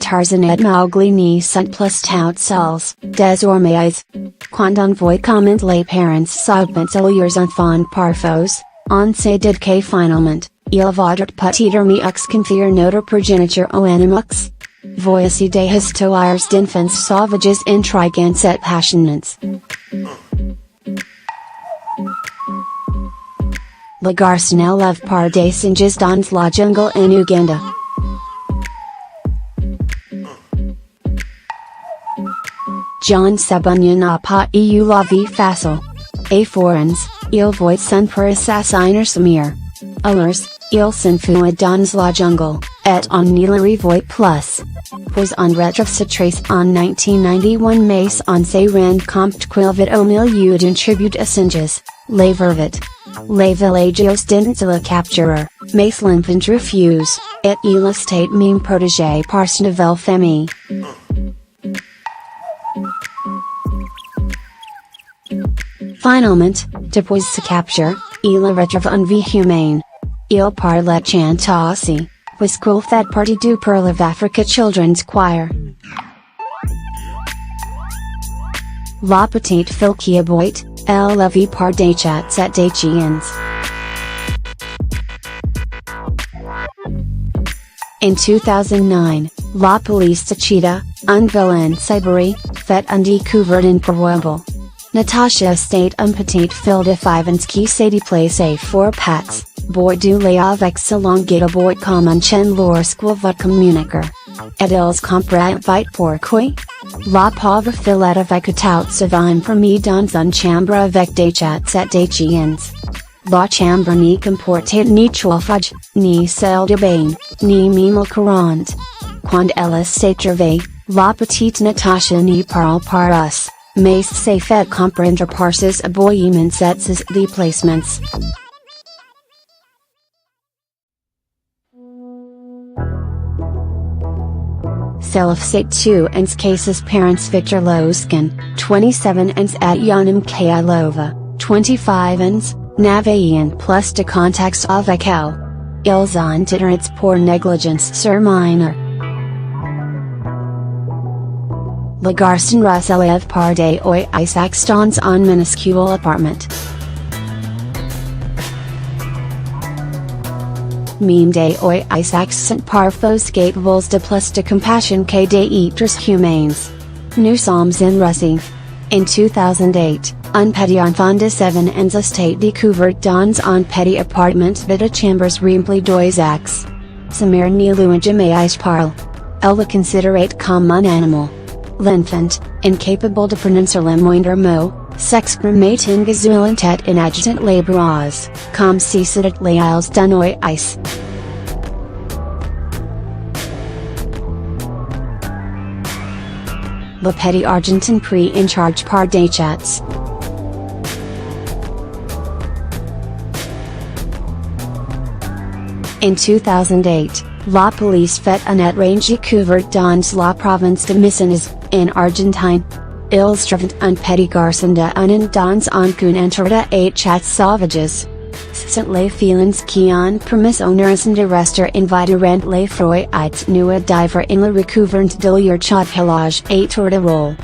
Tarzan et Mowgli ne sont plus tout seuls, désormais. Quand on voit comment les parents s'occupent leurs enfants parfois, on se dit que finalement, il vaudrait peut-être mieux confier notre progéniture aux animaux. Voici des histoires d'enfants sauvages intrigantes et passionnantes. Le garçon élève par des singes dans la jungle en Uganda. John Sebunya n'a pas eu la vie facile. A forains, il voit son père assassiner sa mère. Alors, il s'enfuit dans la jungle, et on ne le revoit plus. Puis on retrouve sa trace en 1991 mais on se rend compte qu'il vit au milieu d'une tribu de singes, les vervets. Les villageois didn't le capturer, mais l'enfant refuse, et il estate même protégé par sa nouvelle famille. Finalement, depuis sa capture, il retrouve une vie humaine. Il parle chant aussi, puisqu'il fait partie du Perlève Africa Children's Choir. La petite fille qui aboite, élevée par des chats et des chiens. In 2009, la police de Cheetah, un vilain Sibérie, fait un découverte incroyable. Natasha estate un petite fille de 5 ans qui s'est déplacée 4 pattes, bordée avec sa langue et aboite comme un chien lorsqu'elle va communiquer. Et ils comprennent vite pourquoi. La pauvre fillette avec tout savant permis dans une chambre avec des chats et des chiens. La chambre ni comportait ni chauffage, ni salle de bain, ni même le courant. Quand elle s'est trouvée, la petite Natasha n'y parle pas us, mais s'est fait comprendre par ses aboiements et ses déplacements. Self-sate ans cases parents Victor Loskin, 27 ans at Yonim Kailova, 25 ans, Navayan plus de contacts avec elle. Ils ont déterrence pour négligence sur mineur. Le garçon s'élève par des oiseaux dans un minuscule appartement. Même des oiseaux sont parfois capables de plus de compassion que des êtres humains. Nous sommes en Russie. In 2008, un petit enfant de 7 ans estate découvert dans un petit appartement de chambres rempli d'oiseaux. Sa mère ne lui jamais parle. Elle le considérait comme un animal. L'enfant, incapable de prononcer le moindre mot, s'exprimait en gazouillant et en agitant les bras, comme si c'était les ailes d'un oiseau. Le petit Argentin pris en charge par des chats. In 2008, la police fait un étrange découverte dans la province de Misiones, en Argentine. Ils trouvent un petit garçon de 1 an dans un coin entouré de 8 chats sauvages. Ce sont les félins qui ont permis aux nourrissons de rester en vie durant les froids nuits d'hiver en le recouvrant de leur chat pelage et tour de rôle.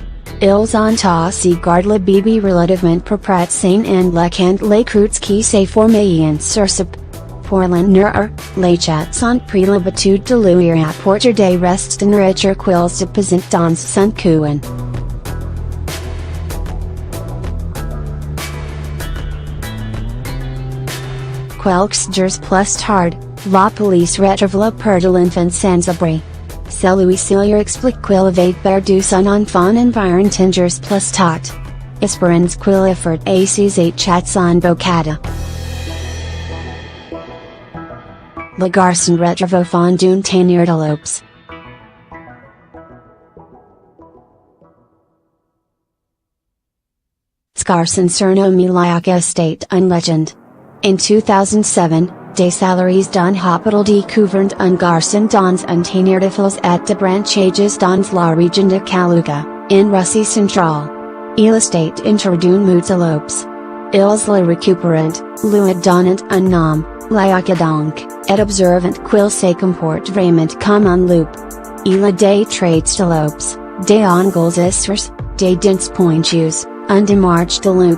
Ils ont aussi gardé le bébé relativement propre sain en laquant les croûtes qui se formaient sur sa pour la nourrir, les chats ont pris l'habitude de lui apporter des restes de nourriture qu'ils dépositent dans son coin. Quelques jours plus tard, la police retrouve le père de l'enfant sans abri. Celui-ci leur explique qu'il avait perdu son enfant environ 10 jours plus tard. Espérance qu'il offert à ses 8 chats en bocada. Le garçon retrouve au fond d'une tanière de lopes. Ce garçon surnommé Lyaka estate une légende. In 2007, des salariés d'un hôpital découvrent un garçon dans un tanière de fils et de branchages dans la région de Kaluga, en Russie centrale. Il estate interdit mudes lopes. Ils le récupèrent, lui donnant un nom, Lyaka donc, et observant qu'il se comporte vraiment comme un loup. Il a des traits de lopes, des ongles istres, des dents pointus, un démarche de loup.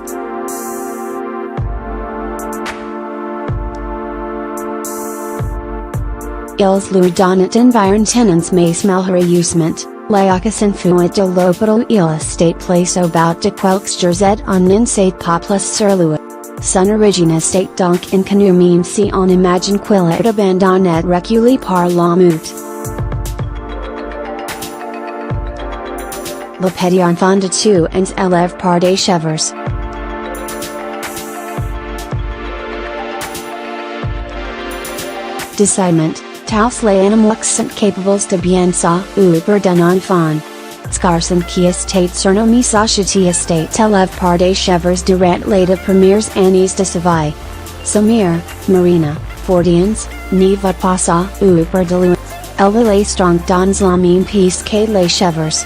Ils lui donnent environnants mais malheureusement, l'occasion fut de l'hôpital il estate place au bout de quelques jours et on n'sait pas plus sur lui. Son origine estate donc inconnue même si on imagine qu'il est abandonné et reculé par la meute. Le petit enfant de 2 ans élève par des chèvres. Décidement, tous les animaux sont capables de bien s'occuper d'un enfant. Scarson qui estate surnommé société estate élève par des chèvres durant les 2 premières années de sa vie. Sa mère, Marina, 40 ans, ne va pas s'occuper de lui. Elle est strong dans la même pièce que les chèvres.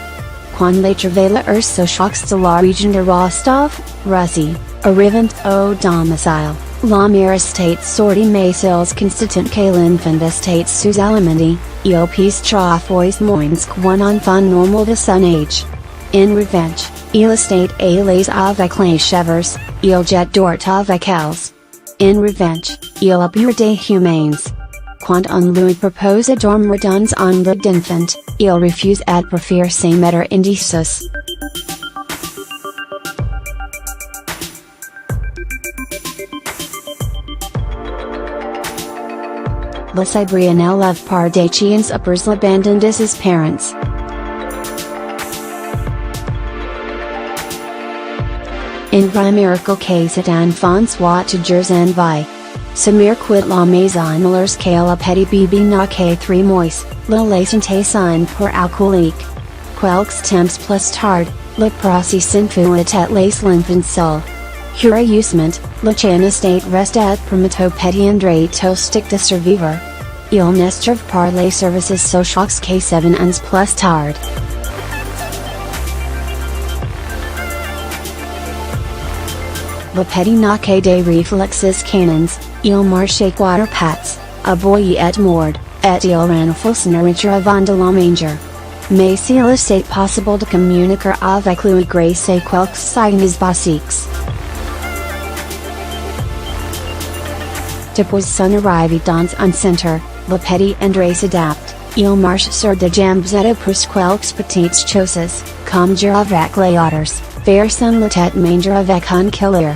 Quand les travailleurs sociaux de la région de Rostov, Russie, arrivent au domicile, la mère estate sortie mais ils constatent que l'enfant estate sous-alimenté, il pèse 3 fois moins qu'un enfant normal de son âge. En revanche, il estate à l'aise avec les chèvres, il dort avec elles. En revanche, il a peur des humains. Quand on lui propose de dormir dans un lit d'enfant, il refuse et préfère se mettre en dessous. Le Siberian élève par des chiens uppers l'abandon de ses parents. En premier cas cet enfant soit toujours en vie. Sa mère quitte la maison lorsque le petit bébé n'a que 3 mois, le laissant son pour alcoolique. Quelques temps plus tard, le processus fut et les l'enfant seul. Heureusement, le chien estate resté permetto petit André stick de survivre. Il ne trouve par les services sociaux que 7 ans plus tard. Le petit n'a que des réflexes canins, il marche 4 pattes, aboie et mord, et il renifle sa nourriture avant de la manger. Mais s'il est possible de communiquer avec lui grâce à quelques signes basiques. Depuis son arrivée dans un centre, le petit André s'adapte, il marche sur des jambes et pour quelques petites choses, comme jouer avec les autres, faire son la tête manger avec un killer.